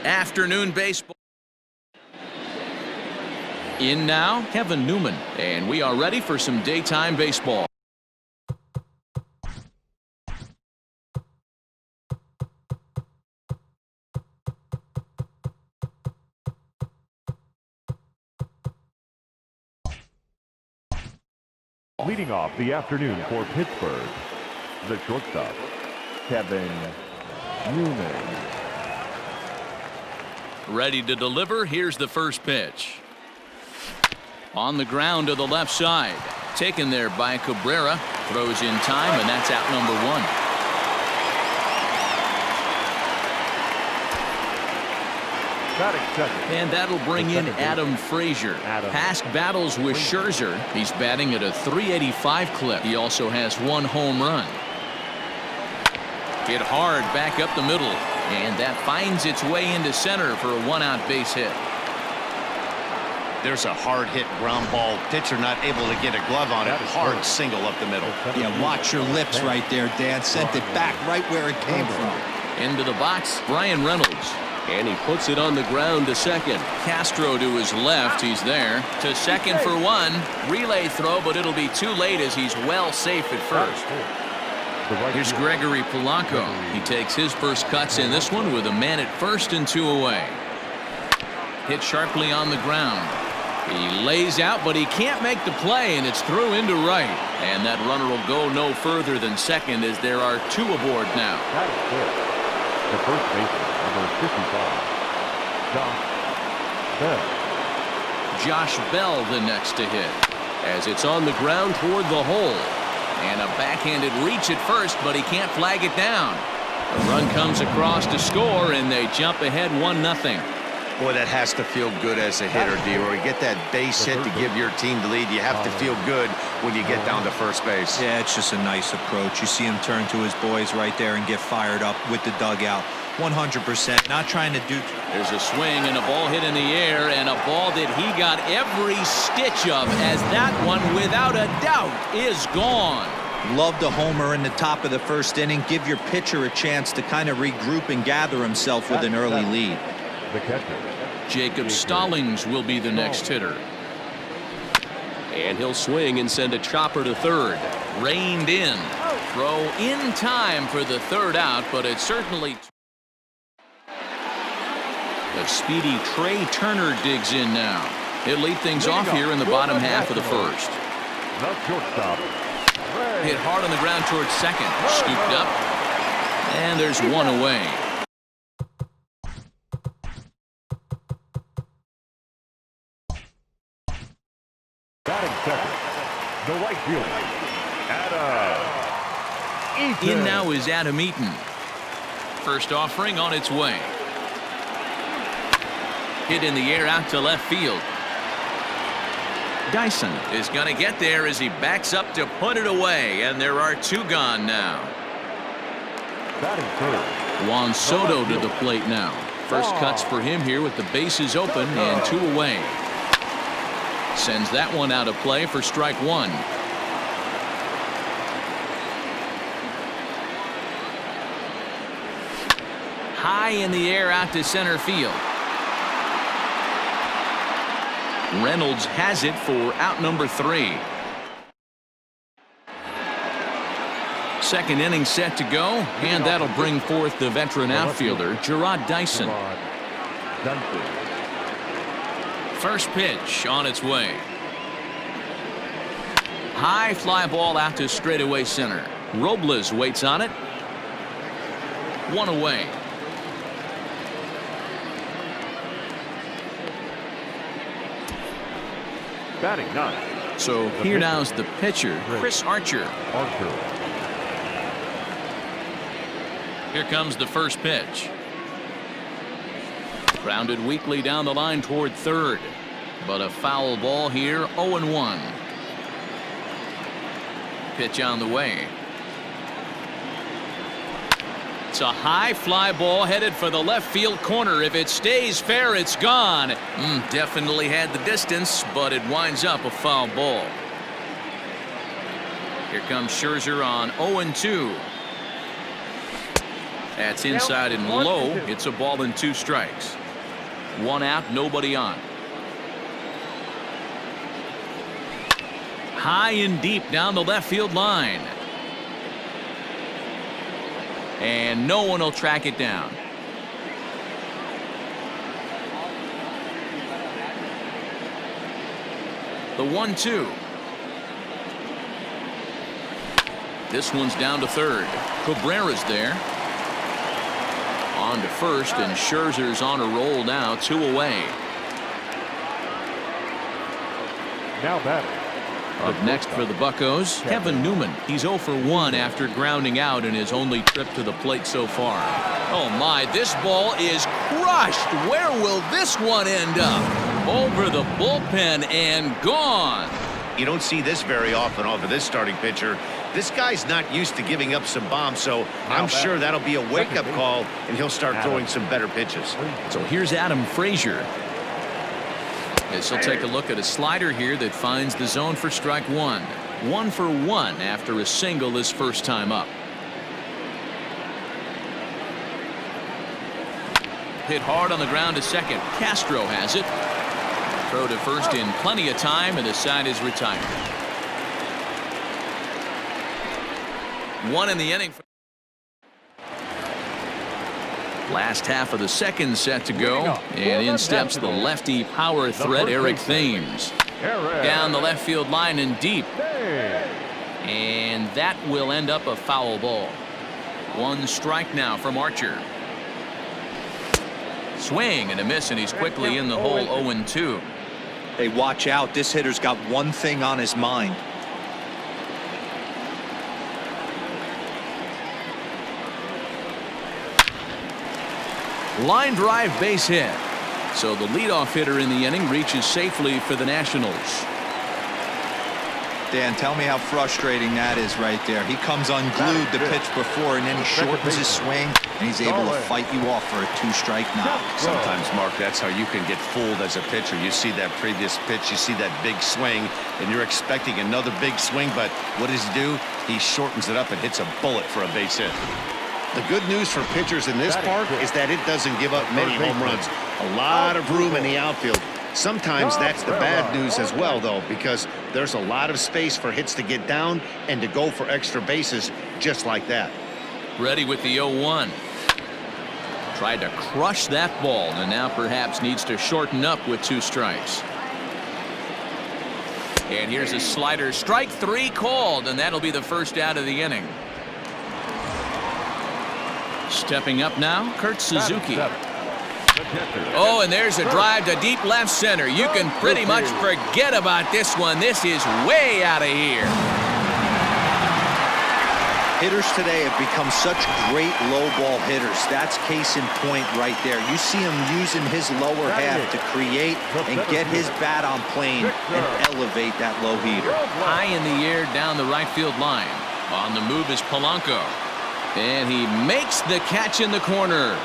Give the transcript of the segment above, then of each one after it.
Afternoon baseball. In now, Kevin Newman, and we are ready for some daytime baseball. Leading off the afternoon for Pittsburgh, the shortstop, Kevin Newman. Ready to deliver. Here's the first pitch. On the ground to the left side. Taken there by Cabrera. Throws in time, and that's out number one. And that'll bring in Adam Frazier. Past battles with Scherzer. He's batting at a .385 clip. He also has one home run. Hit hard back up the middle. And that finds its way into center for a one-out base hit. There's a hard hit ground ball. Pitcher not able to get a glove on it. Hard single up the middle. Yeah, watch your lips right there, Dan. Sent it back right where it came from. Into the box, Bryan Reynolds. And he puts it on the ground to second. Castro to his left. He's there. To second for one. Relay throw, but it'll be too late as he's well safe at first. Here's Gregory Polanco. He takes his first cuts in this one with a man at first and two away. Hit sharply on the ground. He lays out, but he can't make the play, and it's through into right. And that runner will go no further than second as there are two aboard now. That is good. The first baseman, number 55, Josh Bell. Josh Bell the next to hit as it's on the ground toward the hole. And a backhanded reach at first, but he can't flag it down. The run comes across to score, and they jump ahead 1-0. Boy, that has to feel good as a hitter, D-Roy. Get that base hit to give your team the lead. You have to feel good when you get down to first base. Yeah, it's just a nice approach. You see him turn to his boys right there and get fired up with the dugout. 100%. Not trying to do. There's a swing and a ball hit in the air, and a ball that he got every stitch of, as that one, without a doubt, is gone. Love the homer in the top of the first inning. Give your pitcher a chance to kind of regroup and gather himself with an early lead. The catcher, Jacob Stallings will be the next hitter. And he'll swing and send a chopper to third. Reined in. Throw in time for the third out, but it's certainly. The speedy Trey Turner digs in now. He'll lead things off here in the bottom half of the first. the shortstop, Hit hard on the ground towards second. Scooped up. And there's one away. batting second, the right fielder, Adam Eaton. In now is Adam Eaton. First offering on its way. Hit in the air out to left field. Dyson is going to get there as he backs up to put it away, and there are two gone now. Batting third, Juan Soto to the plate now. First cuts for him here with the bases open and two away. Sends that one out of play for strike one. High in the air out to center field. Reynolds has it for out number 3. Second inning set to go, and that'll bring forth the veteran outfielder, Jarrod Dyson. First pitch on its way. High fly ball out to straightaway center. Robles waits on it. One away. batting ninth, So here now's the pitcher, Chris Archer. Here comes the first pitch. Grounded weakly down the line toward third. But a foul ball here, 0-1. Pitch on the way. It's a high fly ball headed for the left field corner. If it stays fair, it's gone. Definitely had the distance, but it winds up a foul ball. Here comes Scherzer on 0-2. That's inside and low. It's a ball and 2 strikes. 1 out, nobody on. High and deep down the left field line. And no one will track it down. The 1-2. This one's down to third. Cabrera's there. On to first, and Scherzer's on a roll now, 2 away. Now batting. Up next for the Buccos, Kevin Newman. He's 0 for 1 after grounding out in his only trip to the plate so far. Oh my, this ball is crushed. Where will this one end up? Over the bullpen and gone. You don't see this very often off of this starting pitcher. This guy's not used to giving up some bombs, so I'm sure that'll be a wake-up call, and he'll start throwing some better pitches. So here's Adam Frazier. As he'll take a look at a slider here that finds the zone for strike 1. 1 for 1 after a single his first time up. Hit hard on the ground to second. Castro has it. Throw to first in plenty of time, and the side is retired. 1 in the inning. Last half of the second set to go, and in steps the lefty power threat Eric Thames. Down the left field line and deep, and that will end up a foul ball. 1 strike now from Archer. Swing and a miss, and he's quickly in the hole. 0-2. Hey, watch out. This hitter's got one thing on his mind. Line drive base hit. So the leadoff hitter in the inning reaches safely for the Nationals. Dan, tell me how frustrating that is right there. He comes unglued the pitch before, and then he shortens his swing, and he's able to fight you off for a 2-strike knock. Sometimes, Mark, that's how you can get fooled as a pitcher. You see that previous pitch, you see that big swing, and you're expecting another big swing, but what does he do? He shortens it up and hits a bullet for a base hit. The good news for pitchers in this park is that it doesn't give up many home runs. A lot of room in the outfield. Sometimes that's the bad news as well, though, because there's a lot of space for hits to get down and to go for extra bases just like that. Ready with the 0-1. Tried to crush that ball, and now perhaps needs to shorten up with 2 strikes. And here's a slider. Strike 3 called, and that'll be the first out of the inning. Stepping up now, Kurt Suzuki. Oh, and there's a drive to deep left center. You can pretty much forget about this one. This is way out of here. Hitters today have become such great low ball hitters. That's case in point right there. You see him using his lower half to create and get his bat on plane and elevate that low heater. High in the air down the right field line. On the move is Polanco. And he makes the catch in the corner.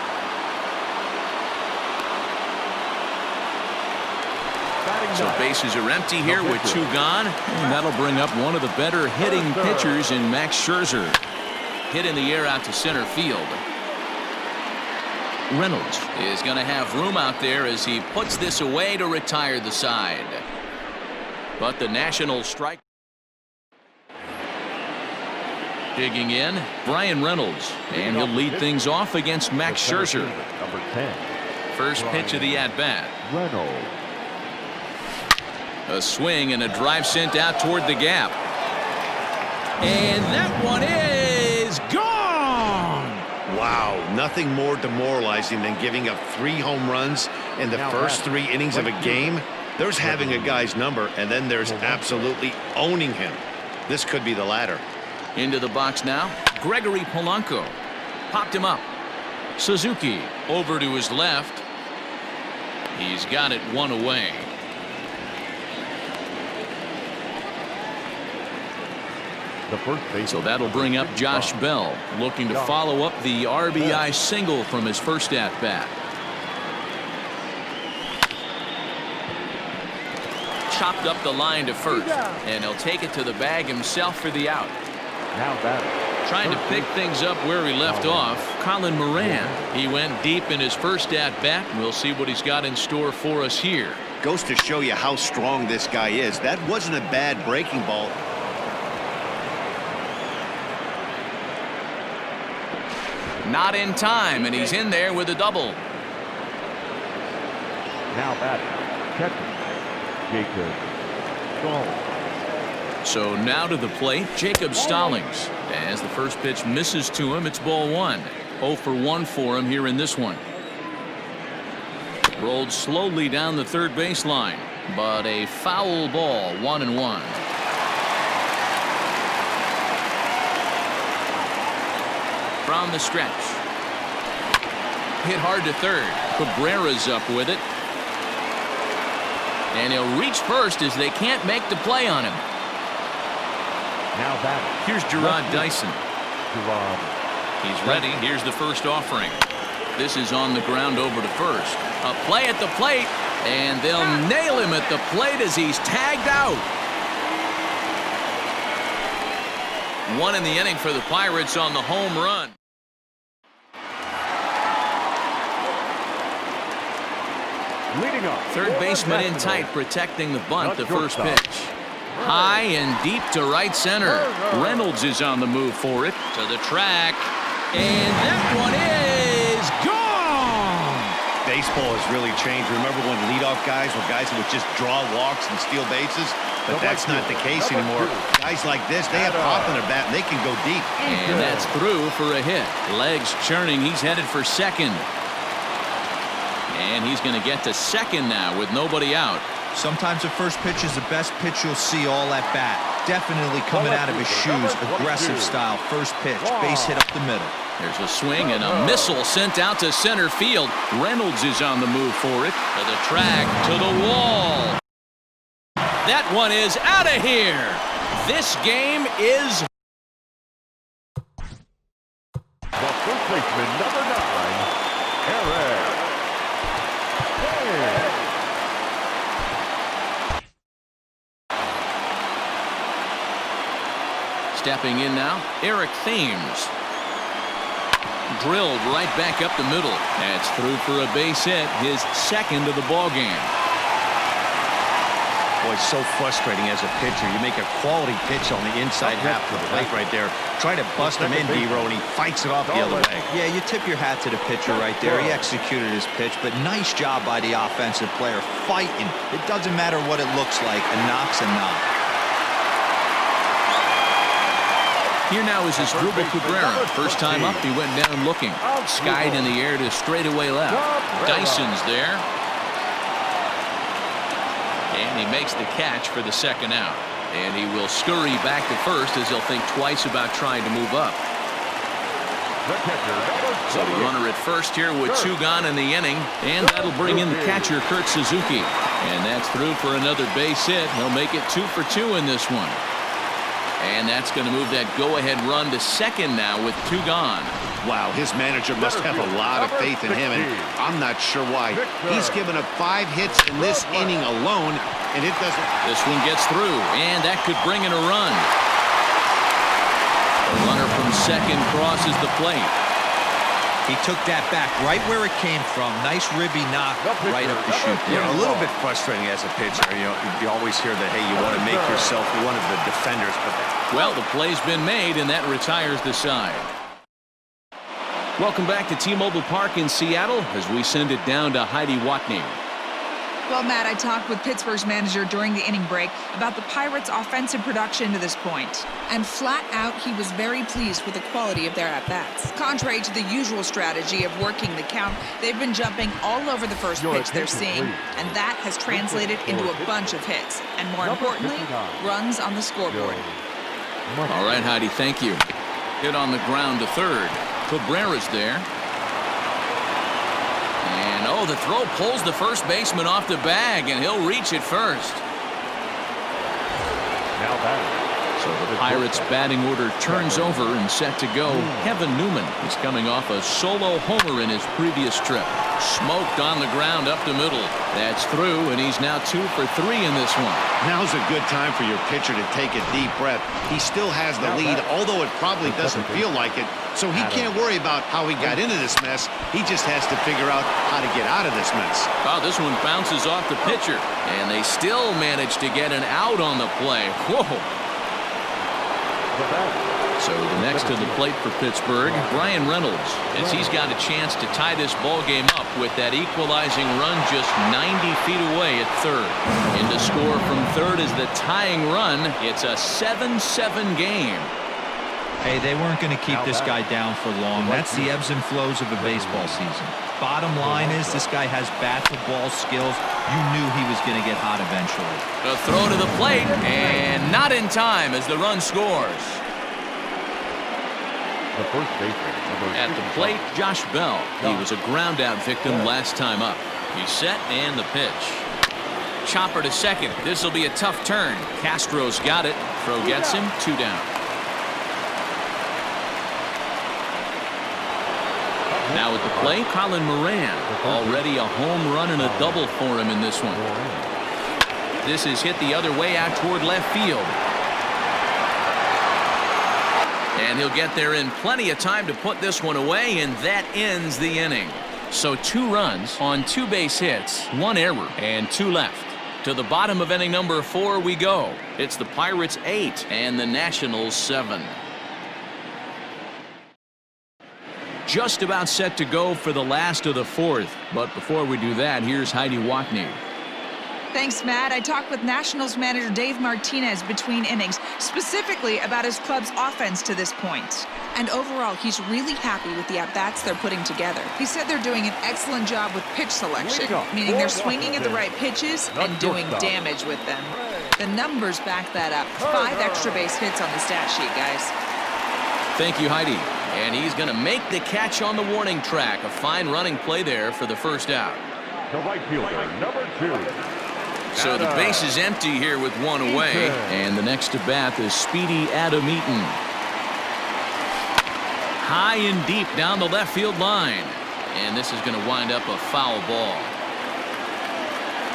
So bases are empty here with 2 gone. And that'll bring up one of the better hitting pitchers in Max Scherzer. Hit in the air out to center field. Reynolds is going to have room out there as he puts this away to retire the side. But the Nationals strike. Digging in, Brian Reynolds, and he'll lead things off against Max Scherzer. Number 10. First pitch of the at-bat. Reynolds. A swing and a drive sent out toward the gap. And that one is gone! Wow, nothing more demoralizing than giving up 3 home runs in the first 3 innings of a game. There's having a guy's number, and then there's absolutely owning him. This could be the latter. Into the box now, Gregory Polanco. Popped him up. Suzuki over to his left. He's got it 1 away. So that'll bring up Josh Bell, looking to follow up the RBI single from his first at-bat. Chopped up the line to first, and he'll take it to the bag himself for the out. Now batting. Trying to pick things up where he left off, Colin Moran. He went deep in his first at-bat. We'll see what he's got in store for us here. Goes to show you how strong this guy is. That wasn't a bad breaking ball. Not in time, and he's in there with a double. Now batting, catcher, Jacob Stallings. So now to the plate, Jacob Stallings. As the first pitch misses to him, it's ball one. 0 for 1 for him here in this one. Rolled slowly down the third baseline, but a foul ball, 1-1. From the stretch. Hit hard to third. Cabrera's up with it. And he'll reach first as they can't make the play on him. Now batting. Here's Gerard Dyson. Gerard. He's ready. Here's the first offering. This is on the ground over to first. A play at the plate, and they'll nail him at the plate as he's tagged out. One in the inning for the Pirates on the home run. Leading up. Third baseman in tight, protecting the bunt, the first pitch. High and deep to right center. Reynolds is on the move for it. To the track. And that one is gone! Baseball has really changed. Remember when leadoff guys were guys who would just draw walks and steal bases? But that's not the case anymore. Guys like this, they have pop in their bat and they can go deep. And that's through for a hit. Legs churning. He's headed for second. And he's going to get to second now with nobody out. Sometimes the first pitch is the best pitch you'll see all at bat. Definitely coming out of his shoes. Aggressive style. First pitch. Base hit up the middle. There's a swing and a missile sent out to center field. Reynolds is on the move for it. To the track. To the wall. That one is out of here. This game is. The first baseman, number 9, Eric. Stepping in now, Eric Thames. Drilled right back up the middle. That's through for a base hit, his second of the ball game. Boy, it's so frustrating as a pitcher. You make a quality pitch on the inside half of the plate right there. Try to bust him in, D-Row, and he fights it off the other way. Yeah, you tip your hat to the pitcher right there. He executed his pitch, but nice job by the offensive player fighting. It doesn't matter what it looks like. A knock's a knock. Here now is Asdrubal Cabrera. First time up, he went down looking. Skied in the air to straightaway left. Dyson's there. And he makes the catch for the second out. And he will scurry back to first as he'll think twice about trying to move up. So the runner at first here with 2 gone in the inning. And that'll bring in the catcher, Kurt Suzuki. And that's through for another base hit. He'll make it 2 for 2 in this one. And that's going to move that go-ahead run to second now with 2 gone. Wow, his manager must have a lot of faith in him, and I'm not sure why. He's given up 5 hits in this inning alone, and it doesn't. This one gets through, and that could bring in a run. The runner from second crosses the plate. He took that back right where it came from. Nice ribby knock right up the chute. You know, a little bit frustrating as a pitcher. You always hear that, hey, you want to make yourself one of the defenders. But well, the play's been made, and that retires the side. Welcome back to T-Mobile Park in Seattle as we send it down to Heidi Watney. Well, Matt, I talked with Pittsburgh's manager during the inning break about the Pirates' offensive production to this point. And flat out, he was very pleased with the quality of their at-bats. Contrary to the usual strategy of working the count, they've been jumping all over the first pitch they're seeing, and that has translated into a bunch of hits. And more importantly, runs on the scoreboard. All right, Heidi, thank you. Hit on the ground to third. Cabrera's there. And, oh, the throw pulls the first baseman off the bag, and he'll reach it first. Now batting. So So the Pirates batting order turns over and set to go. Kevin Newman is coming off a solo homer in his previous trip. Smoked on the ground up the middle. That's through, and he's now 2 for 3 in this one. Now's a good time for your pitcher to take a deep breath. He still has the lead, although it probably doesn't feel like it. So he can't worry about how he got into this mess. He just has to figure out how to get out of this mess. Oh, this one bounces off the pitcher, and they still manage to get an out on the play. Whoa. So the next to the plate for Pittsburgh, Bryan Reynolds, as he's got a chance to tie this ball game up with that equalizing run just 90 feet away at third. In to score from third is the tying run. It's a 7-7 game. Hey, they weren't going to keep this guy down for long. That's the ebbs and flows of a baseball season. Bottom line is this guy has bat-to-ball skills. You knew he was going to get hot eventually. A throw to the plate, and not in time as the run scores. The first baseman. At the plate, Josh Bell. He was a ground-out victim last time up. He's set, and the pitch. Chopper to second. This will be a tough turn. Castro's got it. Throw gets him. 2 down. Now at the plate, Colin Moran. Already a home run and a double for him in this one. This is hit the other way out toward left field. And he'll get there in plenty of time to put this one away, and that ends the inning. So 2 runs on 2 base hits, 1 error, and 2 left. To the bottom of inning number 4 we go. It's the Pirates 8 and the Nationals 7. Just about set to go for the last of the 4th. But before we do that, here's Heidi Watney. Thanks, Matt. I talked with Nationals manager Dave Martinez between innings, specifically about his club's offense to this point. And overall, he's really happy with the at-bats they're putting together. He said they're doing an excellent job with pitch selection, meaning they're swinging at the right pitches and doing damage with them. The numbers back that up. 5 extra base hits on the stat sheet, guys. Thank you, Heidi. And he's going to make the catch on the warning track. A fine running play there for the first out. The right fielder, number 2. So the base is empty here with 1 away. And the next to bat is speedy Adam Eaton. High and deep down the left field line. And this is going to wind up a foul ball.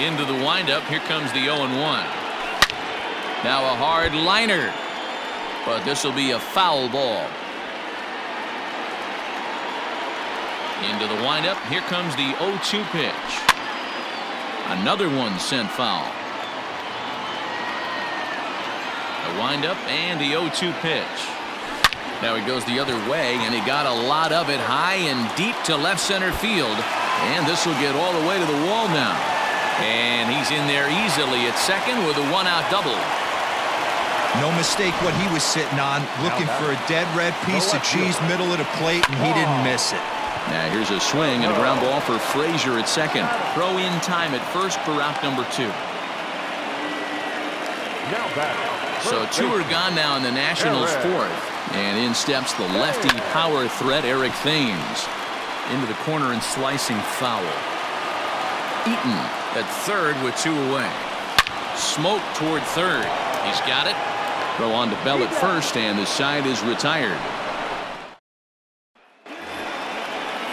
Into the windup, here comes the 0-1. Now a hard liner. But this will be a foul ball. Into the windup, here comes the 0-2 pitch. Another one sent foul. The windup and the 0-2 pitch. Now he goes the other way, and he got a lot of it high and deep to left center field. And this will get all the way to the wall now. And he's in there easily at second with a 1-out double. No mistake what he was sitting on, looking for a dead red piece of cheese middle of the plate, and he didn't miss it. Now here's a swing and a ground ball for Frazier at second. Throw in time at first for out number 2. So 2 are gone now in the Nationals 4th. And in steps the lefty power threat Eric Thames. Into the corner and slicing foul. Eaton at third with 2 away. Smoke toward third. He's got it. Throw on to Bell at first, and the side is retired.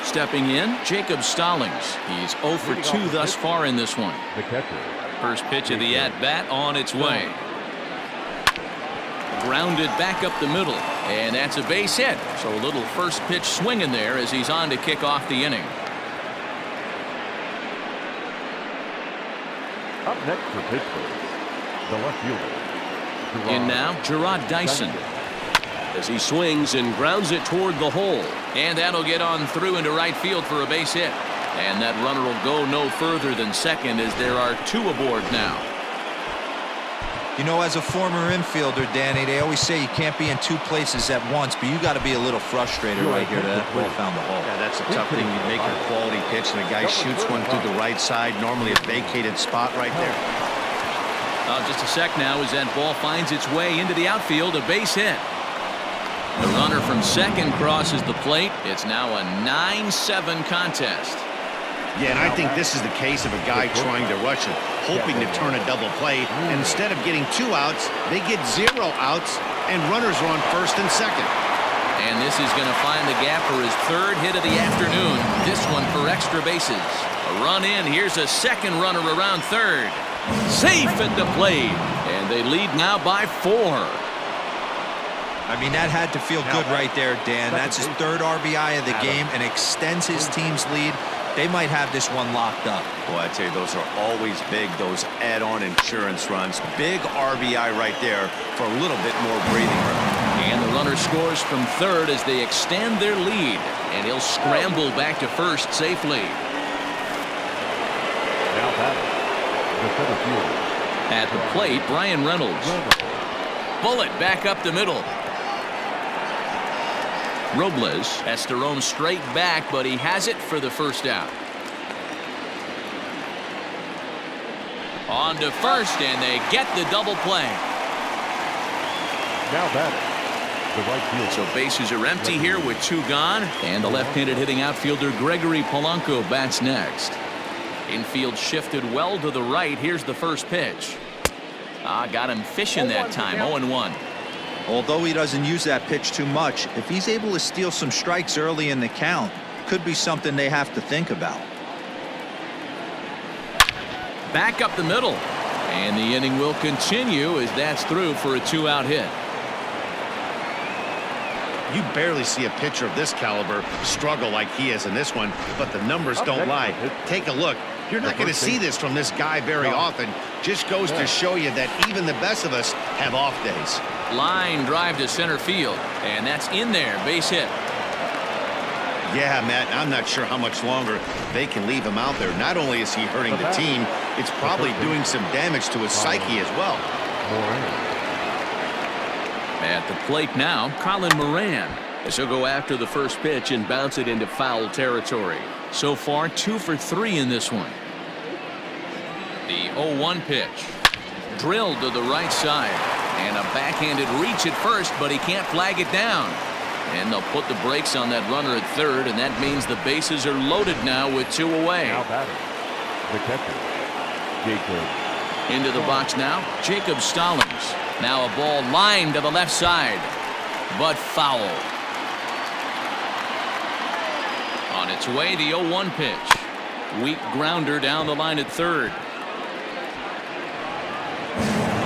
Stepping in, Jacob Stallings. He's 0 for 2 thus far in this one. The catcher. First pitch of the at-bat on its way. Grounded back up the middle, and that's a base hit. So a little first pitch swing in there as he's on to kick off the inning. Up next for Pittsburgh, the left fielder. In now, Gerard Dyson. As he swings and grounds it toward the hole. And that'll get on through into right field for a base hit. And that runner will go no further than second as there are 2 aboard now. You know, as a former infielder, Danny, they always say you can't be in 2 places at once, but you got to be a little frustrated right here that ball found the hole. Yeah, that's a tough thing. You make a quality pitch, and a guy shoots one through the right side, normally a vacated spot right there. Just a sec now as that ball finds its way into the outfield, a base hit. The runner from second crosses the plate. It's now a 9-7 contest. Yeah, and I think this is the case of a guy trying to rush it, hoping to turn a double play. And instead of getting 2 outs, they get 0 outs, and runners are on first and second. And this is going to find the gap for his third hit of the afternoon. This one for extra bases. A run in. Here's a second runner around third. Safe at the plate. And they lead now by 4. I mean, that had to feel good right there, Dan. That's his third RBI of the game and extends his team's lead. They might have this one locked up. Boy, I tell you, those are always big, those add-on insurance runs. Big RBI right there for a little bit more breathing room. And the runner scores from third as they extend their lead. And he'll scramble back to first safely. Now batting, the center fielder. At the plate, Bryan Reynolds. Bullet back up the middle. Robles has to roam straight back, but he has it for the first out. On to first, and they get the double play. Now batting, the right fielder. So bases are empty here with 2 gone, and the left-handed hitting outfielder Gregory Polanco bats next. Infield shifted well to the right. Here's the first pitch. Got him fishing that time. 0-1. Although he doesn't use that pitch too much, if he's able to steal some strikes early in the count, could be something they have to think about. Back up the middle. And the inning will continue as that's through for a 2-out hit. You barely see a pitcher of this caliber struggle like he is in this one, but the numbers don't lie. Take a look. You're not going to see this from this guy very often. Just goes to show you that even the best of us have off days. Line drive to center field, and that's in there. Base hit. Yeah, Matt, I'm not sure how much longer they can leave him out there. Not only is he hurting the team, it's probably doing some damage to his psyche as well. At the plate now, Colin Moran, as he'll go after the first pitch and bounce it into foul territory. So far, 2 for 3 in this one. The 0-1 pitch. Drilled to the right side. And a backhanded reach at first, but he can't flag it down. And they'll put the brakes on that runner at third, and that means the bases are loaded now with 2 away. Now batting, the catcher, Jacob. Into the box now, Jacob Stallings. Now a ball lined to the left side, but foul. On its way, the 0-1 pitch. Weak grounder down the line at third.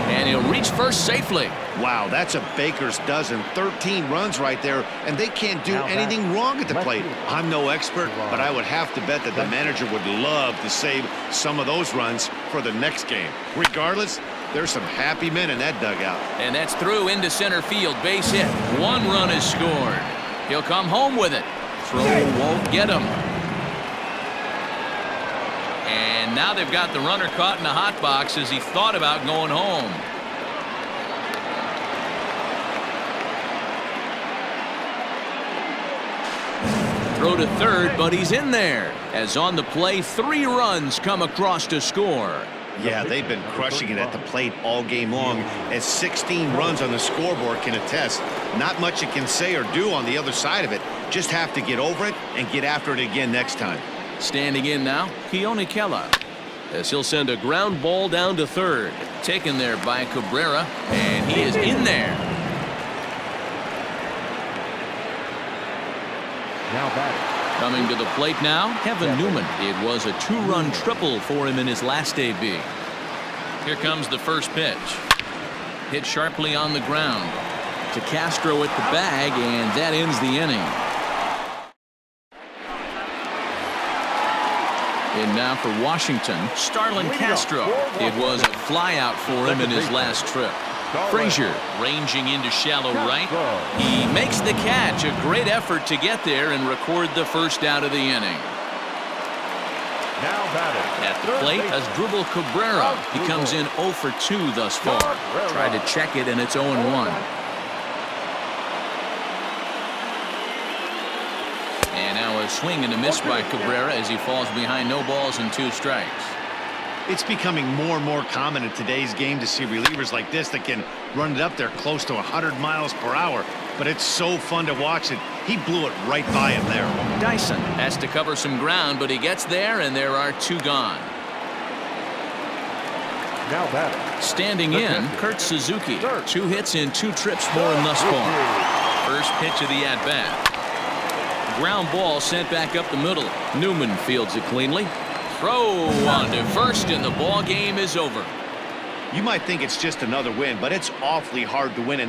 And he'll reach first safely. Wow, that's a baker's dozen. 13 runs right there, and they can't do anything wrong at the plate. I'm no expert, but I would have to bet that the manager would love to save some of those runs for the next game. Regardless, there's some happy men in that dugout. And that's through into center field. Base hit. 1 run is scored. He'll come home with it. Throw won't get him. And now they've got the runner caught in the hot box as he thought about going home. Throw to third, but he's in there. As on the play, 3 runs come across to score. Yeah, they've been crushing it at the plate all game long, as 16 runs on the scoreboard can attest. Not much you can say or do on the other side of it. Just have to get over it and get after it again next time. Standing in now, Keone Kela, as he'll send a ground ball down to third. Taken there by Cabrera, and he is in there. Now batting. Coming to the plate now, Kevin Newman. It was a 2-run triple for him in his last AB. Here comes the first pitch. Hit sharply on the ground to Castro at the bag, and that ends the inning. And now for Washington, Starlin Castro. It was a flyout for him in his last trip. Frazier ranging into shallow right. He makes the catch. A great effort to get there and record the first out of the inning. Now batting. At the plate, Asdrubal Cabrera. He comes in 0 for 2 thus far. Tried to check it, and it's 0-1. And now a swing and a miss by Cabrera as he falls behind, no balls and 2 strikes. It's becoming more and more common in today's game to see relievers like this that can run it up there close to 100 miles per hour. But it's so fun to watch it. He blew it right by him there. Dyson has to cover some ground, but he gets there, and there are 2 gone. Now batting. Standing in, Kurt Suzuki. 2 hits in 2 trips for him thus far. First pitch of the at-bat. Ground ball sent back up the middle. Newman fields it cleanly. Throw on to first, and the ball game is over. You might think it's just another win, but it's awfully hard to win.